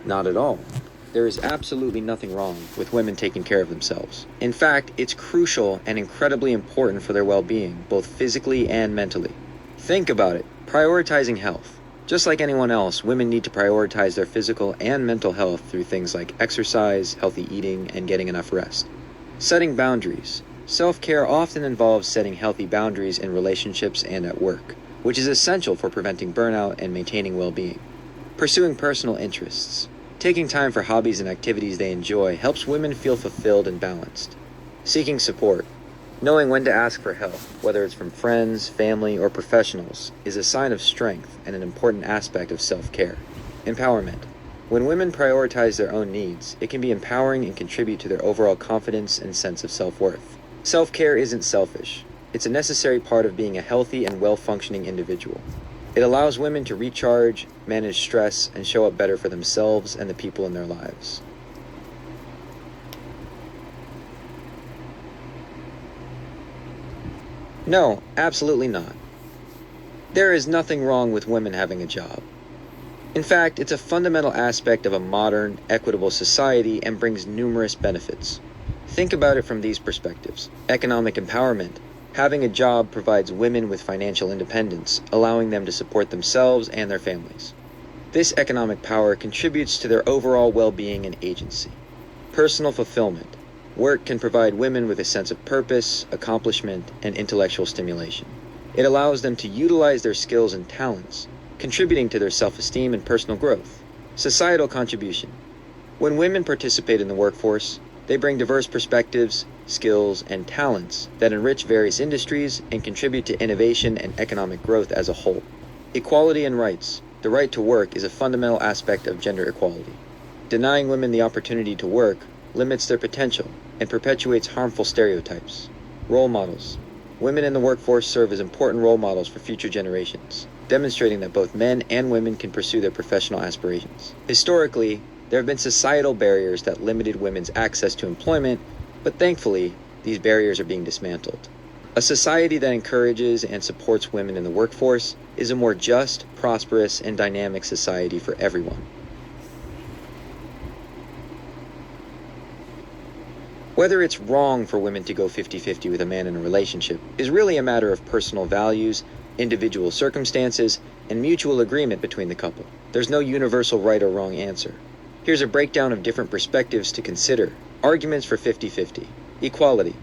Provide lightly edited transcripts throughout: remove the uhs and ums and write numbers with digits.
Not at all. There is absolutely nothing wrong with women taking care of themselves. In fact, it's crucial and incredibly important for their well-being, both physically and mentally. Think about it. Prioritizing health. Just like anyone else, women need to prioritize their physical and mental health through things like exercise, healthy eating, and getting enough rest. Setting boundaries. Self-care often involves setting healthy boundaries in relationships and at work, which is essential for preventing burnout and maintaining well-being. Pursuing personal interests. Taking time for hobbies and activities they enjoy helps women feel fulfilled and balanced. Seeking support. Knowing when to ask for help, whether it's from friends, family, or professionals, is a sign of strength and an important aspect of self-care. Empowerment. When women prioritize their own needs, it can be empowering and contribute to their overall confidence and sense of self-worth. Self-care isn't selfish. It's a necessary part of being a healthy and well-functioning individual. It allows women to recharge, manage stress, and show up better for themselves and the people in their lives. No, absolutely not. There is nothing wrong with women having a job. In fact, it's a fundamental aspect of a modern, equitable society and brings numerous benefits. Think about it from these perspectives. Economic empowerment. Having a job provides women with financial independence, allowing them to support themselves and their families. This economic power contributes to their overall well-being and agency. Personal fulfillment. Work can provide women with a sense of purpose, accomplishment, and intellectual stimulation. It allows them to utilize their skills and talents, contributing to their self-esteem and personal growth. Societal contribution. When women participate in the workforce, they bring diverse perspectives, skills, and talents that enrich various industries and contribute to innovation and economic growth as a whole. Equality and rights. The right to work is a fundamental aspect of gender equality. Denying women the opportunity to work limits their potential and perpetuates harmful stereotypes. Role models. Women in the workforce serve as important role models for future generations, demonstrating that both men and women can pursue their professional aspirations. Historically, there have been societal barriers that limited women's access to employment, but thankfully, these barriers are being dismantled. A society that encourages and supports women in the workforce is a more just, prosperous, and dynamic society for everyone. Whether it's wrong for women to go 50-50 with a man in a relationship is really a matter of personal values, individual circumstances, and mutual agreement between the couple. There's no universal right or wrong answer. Here's a breakdown of different perspectives to consider. Arguments for 50-50. Equality.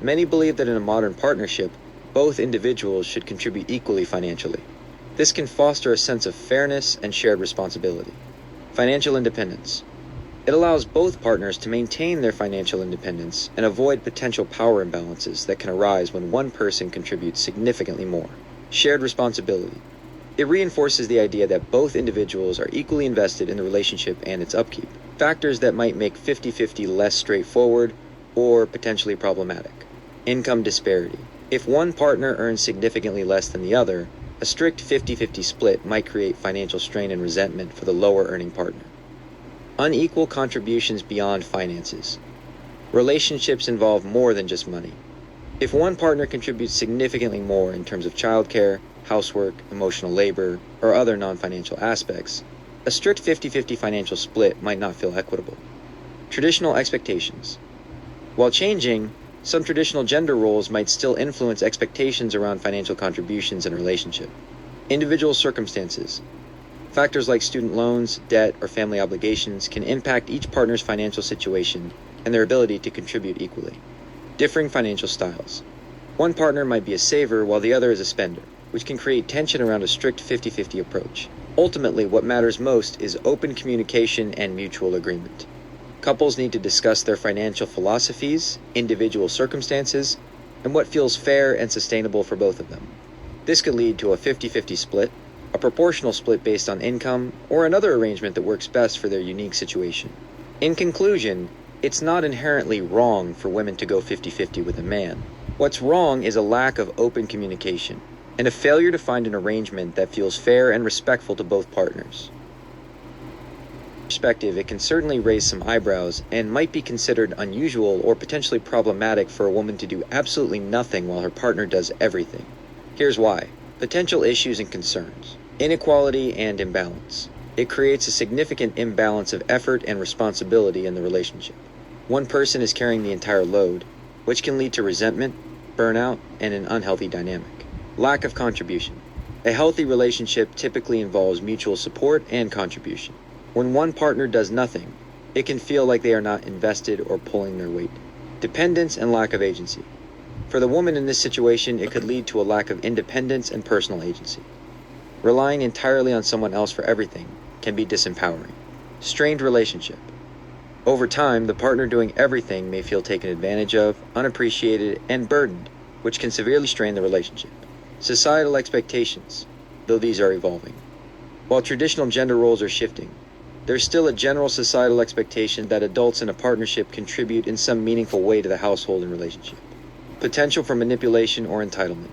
Many believe that in a modern partnership, both individuals should contribute equally financially. This can foster a sense of fairness and shared responsibility. Financial independence. It allows both partners to maintain their financial independence and avoid potential power imbalances that can arise when one person contributes significantly more. Shared responsibility. It reinforces the idea that both individuals are equally invested in the relationship and its upkeep, factors that might make 50-50 less straightforward or potentially problematic. Income disparity. If one partner earns significantly less than the other, a strict 50-50 split might create financial strain and resentment for the lower earning partner. Unequal contributions beyond finances. Relationships involve more than just money. If one partner contributes significantly more in terms of childcare, housework, emotional labor, or other non-financial aspects, a strict 50-50 financial split might not feel equitable. Traditional expectations. While changing, some traditional gender roles might still influence expectations around financial contributions in a relationship. Individual circumstances. Factors like student loans, debt, or family obligations can impact each partner's financial situation and their ability to contribute equally. Differing financial styles. One partner might be a saver while the other is a spender, which can create tension around a strict 50-50 approach. Ultimately, what matters most is open communication and mutual agreement. Couples need to discuss their financial philosophies, individual circumstances, and what feels fair and sustainable for both of them. This could lead to a 50-50 split, a proportional split based on income, or another arrangement that works best for their unique situation. In conclusion, it's not inherently wrong for women to go 50-50 with a man. What's wrong is a lack of open communication, and a failure to find an arrangement that feels fair and respectful to both partners. Perspective, it can certainly raise some eyebrows and might be considered unusual or potentially problematic for a woman to do absolutely nothing while her partner does everything. Here's why. Potential issues and concerns. Inequality and imbalance. It creates a significant imbalance of effort and responsibility in the relationship. One person is carrying the entire load, which can lead to resentment, burnout, and an unhealthy dynamic. Lack of contribution. A healthy relationship typically involves mutual support and contribution. When one partner does nothing, it can feel like they are not invested or pulling their weight. Dependence and lack of agency. For the woman in this situation, it could lead to a lack of independence and personal agency. Relying entirely on someone else for everything can be disempowering. Strained relationship. Over time, the partner doing everything may feel taken advantage of, unappreciated, and burdened, which can severely strain the relationship. Societal expectations, though these are evolving. While traditional gender roles are shifting, there's still a general societal expectation that adults in a partnership contribute in some meaningful way to the household and relationship. Potential for manipulation or entitlement.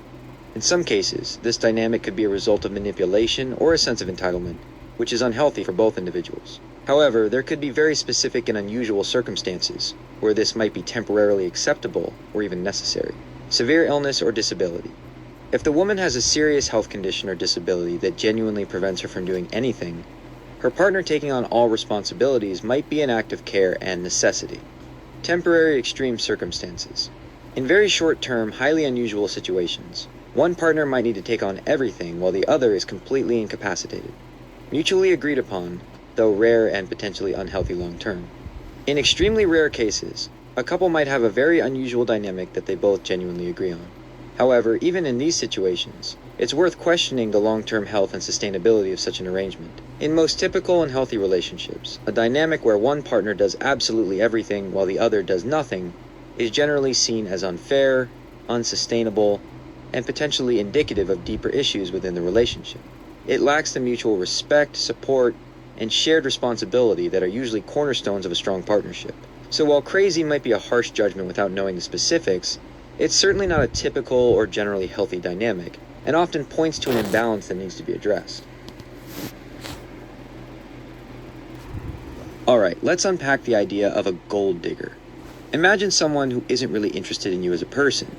In some cases, this dynamic could be a result of manipulation or a sense of entitlement, which is unhealthy for both individuals. However, there could be very specific and unusual circumstances where this might be temporarily acceptable or even necessary. Severe illness or disability. If the woman has a serious health condition or disability that genuinely prevents her from doing anything, her partner taking on all responsibilities might be an act of care and necessity. Temporary extreme circumstances. In very short-term, highly unusual situations, one partner might need to take on everything while the other is completely incapacitated. Mutually agreed upon, though rare and potentially unhealthy long-term. In extremely rare cases, a couple might have a very unusual dynamic that they both genuinely agree on. However, even in these situations, it's worth questioning the long-term health and sustainability of such an arrangement. In most typical and healthy relationships, a dynamic where one partner does absolutely everything while the other does nothing is generally seen as unfair, unsustainable, and potentially indicative of deeper issues within the relationship. It lacks the mutual respect, support, and shared responsibility that are usually cornerstones of a strong partnership. So while crazy might be a harsh judgment without knowing the specifics, it's certainly not a typical or generally healthy dynamic, and often points to an imbalance that needs to be addressed. Alright, let's unpack the idea of a gold digger. Imagine someone who isn't really interested in you as a person,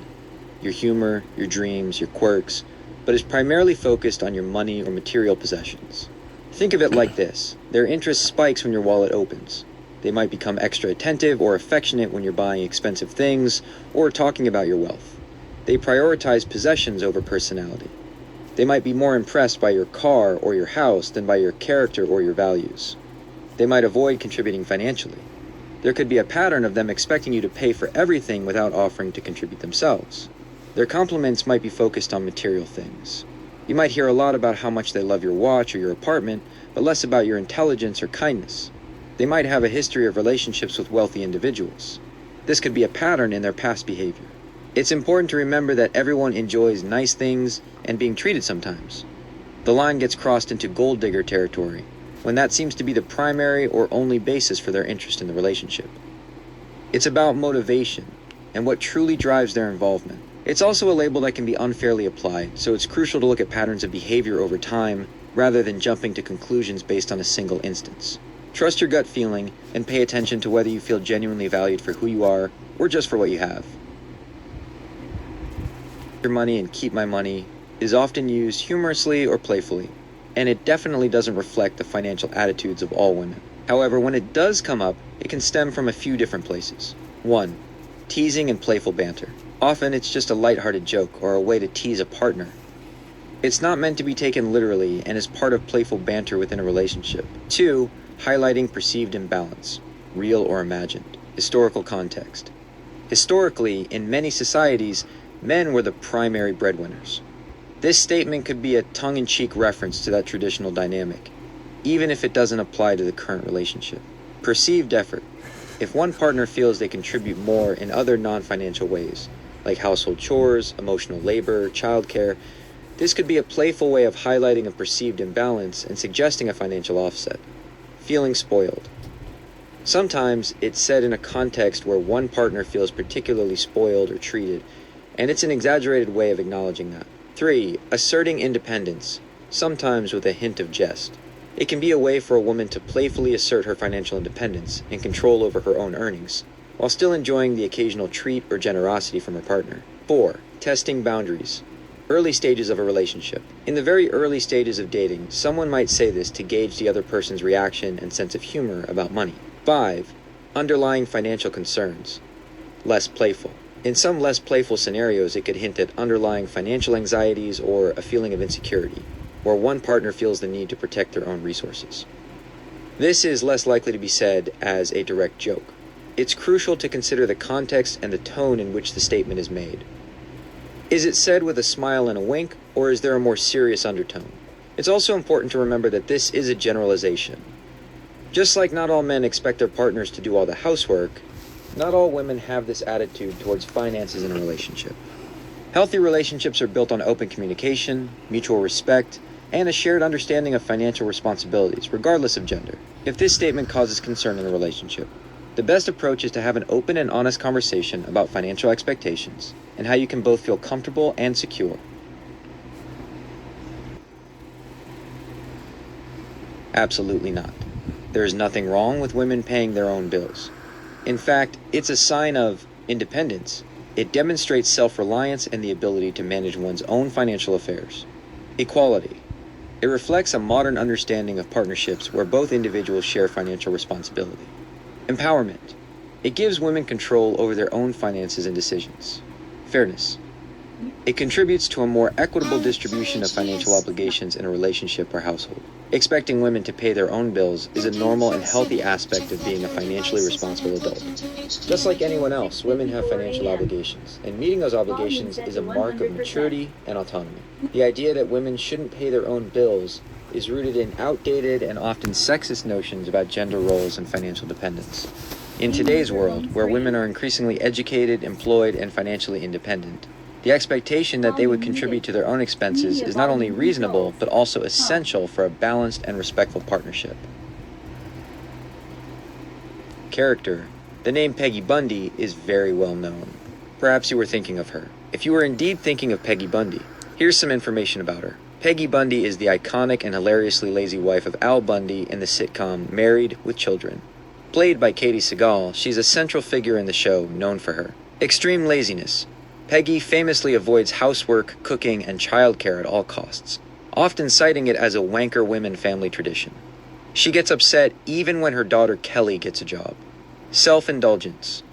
your humor, your dreams, your quirks, but is primarily focused on your money or material possessions. Think of it like this. Their interest spikes when your wallet opens. They might become extra attentive or affectionate when you're buying expensive things or talking about your wealth. They prioritize possessions over personality. They might be more impressed by your car or your house than by your character or your values. They might avoid contributing financially. There could be a pattern of them expecting you to pay for everything without offering to contribute themselves. Their compliments might be focused on material things. You might hear a lot about how much they love your watch or your apartment, but less about your intelligence or kindness. They might have a history of relationships with wealthy individuals. This could be a pattern in their past behavior. It's important to remember that everyone enjoys nice things and being treated sometimes. The line gets crossed into gold digger territory when that seems to be the primary or only basis for their interest in the relationship. It's about motivation and what truly drives their involvement. It's also a label that can be unfairly applied, so it's crucial to look at patterns of behavior over time rather than jumping to conclusions based on a single instance. Trust your gut feeling and pay attention to whether you feel genuinely valued for who you are or just for what you have. Your money and keep my money is often used humorously or playfully, and it definitely doesn't reflect the financial attitudes of all women. However, when it does come up, it can stem from a few different places. 1. Teasing and playful banter. Often it's just a lighthearted joke or a way to tease a partner. It's not meant to be taken literally and is part of playful banter within a relationship. 2. Highlighting perceived imbalance, real or imagined. Historical context. Historically, in many societies, men were the primary breadwinners. This statement could be a tongue-in-cheek reference to that traditional dynamic, even if it doesn't apply to the current relationship. Perceived effort. If one partner feels they contribute more in other non-financial ways, like household chores, emotional labor, childcare, this could be a playful way of highlighting a perceived imbalance and suggesting a financial offset. Feeling spoiled. Sometimes it's said in a context where one partner feels particularly spoiled or treated, and it's an exaggerated way of acknowledging that. 3. Asserting independence, sometimes with a hint of jest. It can be a way for a woman to playfully assert her financial independence and control over her own earnings, while still enjoying the occasional treat or generosity from her partner. 4. Testing boundaries. Early stages of a relationship. In the very early stages of dating, someone might say this to gauge the other person's reaction and sense of humor about money. 5. Underlying financial concerns. Less playful. In some less playful scenarios, it could hint at underlying financial anxieties or a feeling of insecurity, where one partner feels the need to protect their own resources. This is less likely to be said as a direct joke. It's crucial to consider the context and the tone in which the statement is made. Is it said with a smile and a wink, or is there a more serious undertone? It's also important to remember that this is a generalization. Just like not all men expect their partners to do all the housework, not all women have this attitude towards finances in a relationship. Healthy relationships are built on open communication, mutual respect, and a shared understanding of financial responsibilities, regardless of gender. If this statement causes concern in a relationship, the best approach is to have an open and honest conversation about financial expectations and how you can both feel comfortable and secure. Absolutely not. There is nothing wrong with women paying their own bills. In fact, it's a sign of independence. It demonstrates self-reliance and the ability to manage one's own financial affairs. Equality. It reflects a modern understanding of partnerships where both individuals share financial responsibility. Empowerment. It gives women control over their own finances and decisions. Fairness. It contributes to a more equitable distribution of financial obligations in a relationship or household. Expecting women to pay their own bills is a normal and healthy aspect of being a financially responsible adult. Just like anyone else, women have financial obligations, and meeting those obligations is a mark of maturity and autonomy. The idea that women shouldn't pay their own bills is rooted in outdated and often sexist notions about gender roles and financial dependence. In today's world, where women are increasingly educated, employed, and financially independent, the expectation that they would contribute to their own expenses is not only reasonable, but also essential for a balanced and respectful partnership. Character. The name Peggy Bundy is very well known. Perhaps you were thinking of her. If you were indeed thinking of Peggy Bundy, here's some information about her. Peggy Bundy is the iconic and hilariously lazy wife of Al Bundy in the sitcom Married with Children. Played by Katie Sagal, she's a central figure in the show, known for her extreme laziness. Peggy famously avoids housework, cooking, and childcare at all costs, often citing it as a wanker women family tradition. She gets upset even when her daughter Kelly gets a job. Self-indulgence.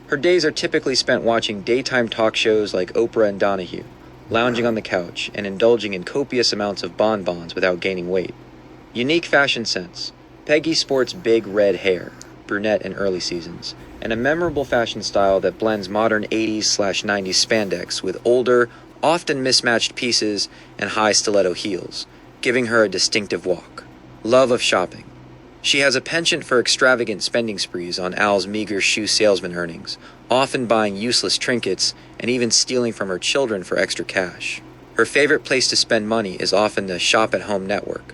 Her days are typically spent watching daytime talk shows like Oprah and Donahue, lounging on the couch, and indulging in copious amounts of bonbons without gaining weight. Unique fashion sense. Peggy sports big red hair, brunette in early seasons, and a memorable fashion style that blends modern 80s/90s spandex with older, often mismatched pieces and high stiletto heels, giving her a distinctive walk. Love of shopping. She has a penchant for extravagant spending sprees on Al's meager shoe salesman earnings, often buying useless trinkets and even stealing from her children for extra cash. Her favorite place to spend money is often the shop-at-home network.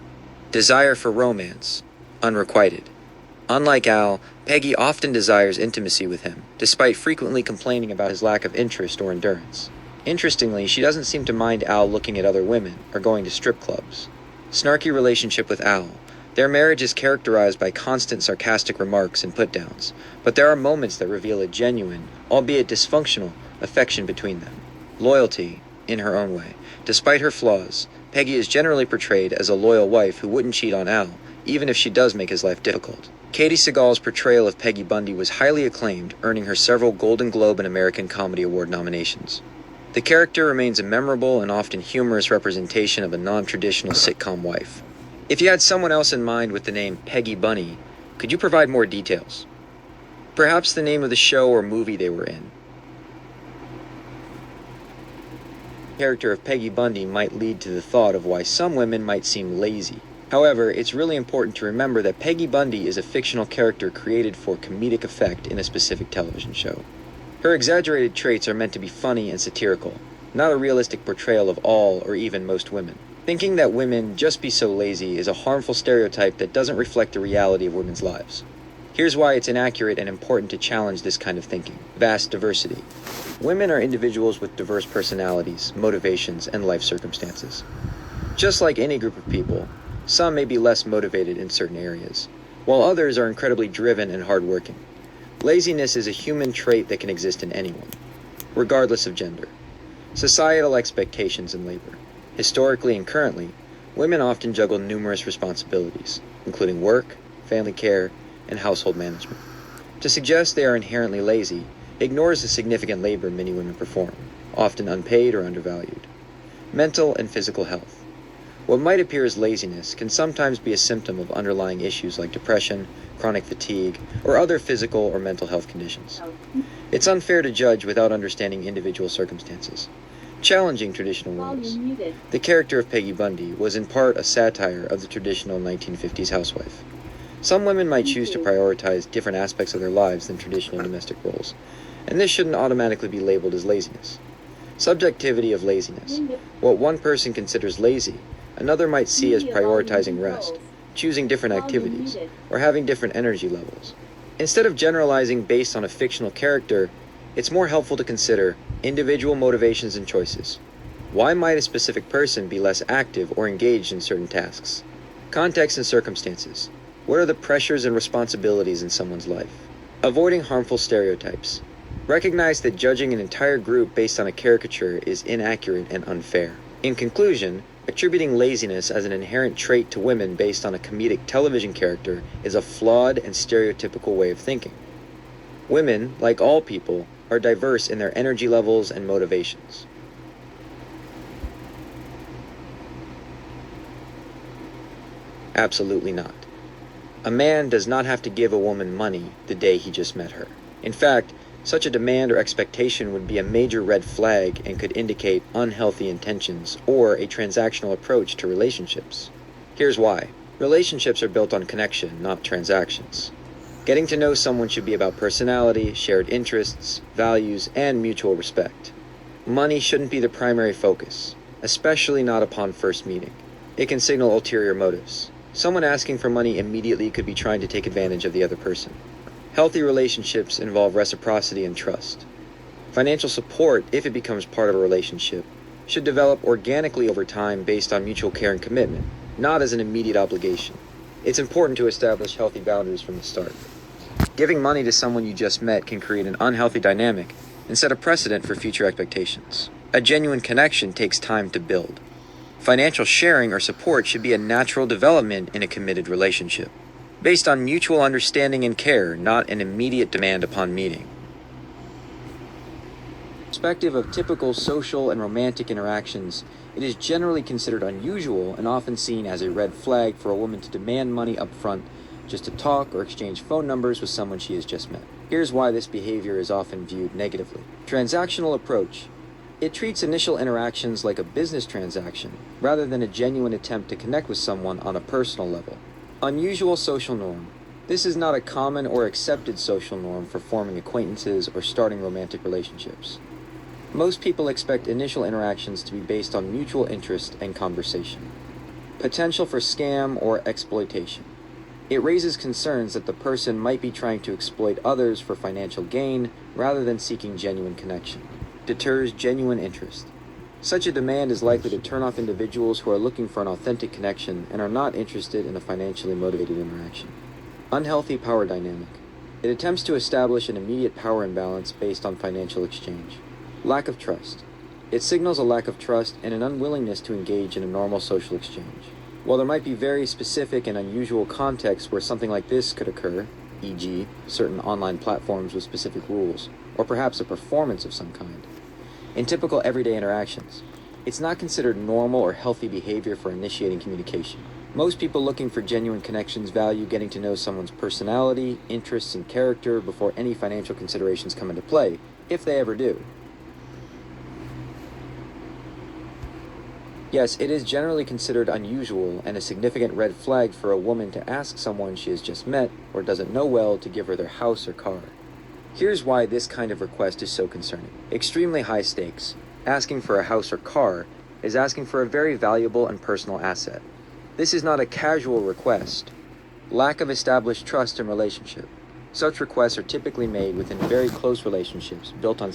Desire for romance. Unrequited. Unlike Al, Peggy often desires intimacy with him, despite frequently complaining about his lack of interest or endurance. Interestingly, she doesn't seem to mind Al looking at other women or going to strip clubs. Snarky relationship with Al. Their marriage is characterized by constant sarcastic remarks and put-downs, but there are moments that reveal a genuine, albeit dysfunctional, affection between them. Loyalty, in her own way. Despite her flaws, Peggy is generally portrayed as a loyal wife who wouldn't cheat on Al, even if she does make his life difficult. Katie Sagal's portrayal of Peggy Bundy was highly acclaimed, earning her several Golden Globe and American Comedy Award nominations. The character remains a memorable and often humorous representation of a non-traditional sitcom wife. If you had someone else in mind with the name Peggy Bunny, could you provide more details? Perhaps the name of the show or movie they were in. The character of Peggy Bundy might lead to the thought of why some women might seem lazy. However, it's really important to remember that Peggy Bundy is a fictional character created for comedic effect in a specific television show. Her exaggerated traits are meant to be funny and satirical, not a realistic portrayal of all or even most women. Thinking that women just be so lazy is a harmful stereotype that doesn't reflect the reality of women's lives. Here's why it's inaccurate and important to challenge this kind of thinking. Vast diversity. Women are individuals with diverse personalities, motivations, and life circumstances. Just like any group of people, some may be less motivated in certain areas, while others are incredibly driven and hardworking. Laziness is a human trait that can exist in anyone, regardless of gender. Societal expectations in labor. Historically and currently, women often juggle numerous responsibilities, including work, family care, and household management. To suggest they are inherently lazy ignores the significant labor many women perform, often unpaid or undervalued. Mental and physical health. What might appear as laziness can sometimes be a symptom of underlying issues like depression, chronic fatigue, or other physical or mental health conditions. It's unfair to judge without understanding individual circumstances. Challenging traditional roles. The character of Peggy Bundy was in part a satire of the traditional 1950s housewife. Some women might choose to prioritize different aspects of their lives than traditional domestic roles, and this shouldn't automatically be labeled as laziness. Subjectivity of laziness. What one person considers lazy, another might see as prioritizing rest, choosing different activities, or having different energy levels. Instead of generalizing based on a fictional character, it's more helpful to consider individual motivations and choices. Why might a specific person be less active or engaged in certain tasks? Context and circumstances. What are the pressures and responsibilities in someone's life? Avoiding harmful stereotypes. Recognize that judging an entire group based on a caricature is inaccurate and unfair. In conclusion, attributing laziness as an inherent trait to women based on a comedic television character is a flawed and stereotypical way of thinking. Women, like all people, are diverse in their energy levels and motivations. Absolutely not. A man does not have to give a woman money the day he just met her. In fact, such a demand or expectation would be a major red flag and could indicate unhealthy intentions or a transactional approach to relationships. Here's why. Relationships are built on connection, not transactions. Getting to know someone should be about personality, shared interests, values, and mutual respect. Money shouldn't be the primary focus, especially not upon first meeting. It can signal ulterior motives. Someone asking for money immediately could be trying to take advantage of the other person. Healthy relationships involve reciprocity and trust. Financial support, if it becomes part of a relationship, should develop organically over time based on mutual care and commitment, not as an immediate obligation. It's important to establish healthy boundaries from the start. Giving money to someone you just met can create an unhealthy dynamic and set a precedent for future expectations. A genuine connection takes time to build. Financial sharing or support should be a natural development in a committed relationship, based on mutual understanding and care, not an immediate demand upon meeting. Perspective of typical social and romantic interactions, it is generally considered unusual and often seen as a red flag for a woman to demand money up front just to talk or exchange phone numbers with someone she has just met. Here's why this behavior is often viewed negatively. Transactional approach. It treats initial interactions like a business transaction, rather than a genuine attempt to connect with someone on a personal level. Unusual social norm. This is not a common or accepted social norm for forming acquaintances or starting romantic relationships. Most people expect initial interactions to be based on mutual interest and conversation. Potential for scam or exploitation. It raises concerns that the person might be trying to exploit others for financial gain rather than seeking genuine connection. Deters genuine interest. Such a demand is likely to turn off individuals who are looking for an authentic connection and are not interested in a financially motivated interaction. Unhealthy power dynamic. It attempts to establish an immediate power imbalance based on financial exchange. Lack of trust. It signals a lack of trust and an unwillingness to engage in a normal social exchange. While there might be very specific and unusual contexts where something like this could occur, e.g., certain online platforms with specific rules, or perhaps a performance of some kind, in typical everyday interactions, it's not considered normal or healthy behavior for initiating communication. Most people looking for genuine connections value getting to know someone's personality, interests, and character before any financial considerations come into play, if they ever do. Yes, it is generally considered unusual and a significant red flag for a woman to ask someone she has just met or doesn't know well to give her their house or car. Here's why this kind of request is so concerning. Extremely high stakes. Asking for a house or car is asking for a very valuable and personal asset. This is not a casual request. Lack of established trust and relationship. Such requests are typically made within very close relationships built on